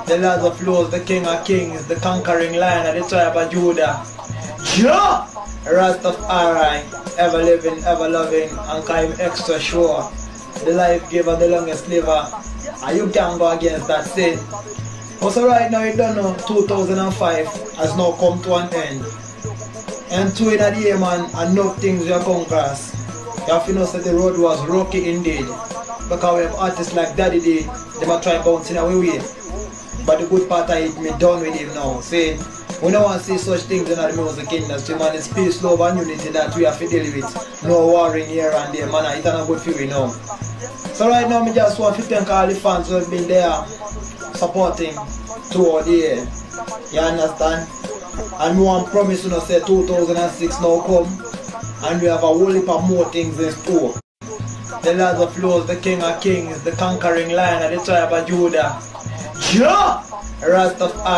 The Lord of Lords, the King of Kings, the conquering lion of the tribe of Judah. Jah! Rastafari, ever living, ever loving, and kind extra sure. The life giver, the longest liver. And you can't go against that sin. But so right now, you don't know 2005 has now come to an end. And two in a year, man, enough things you come across. You have to know that the road was rocky indeed. Because we have artists like Daddy D, they might try bouncing away with it. But the good part of it, me done with him now. See, we don't want to see such things in the music industry, man. It's peace, love and unity that we have to deal with. No warring here and there, man. It's not good for you now. So right now, I just want to thank all the fans who have been there supporting throughout the year. You understand? And we want to promise you, say 2006 now come. And we have a whole heap of more things in store. The Lord of Lords, the King of Kings, the conquering lion of the tribe of Judah. Jah! Rastafari.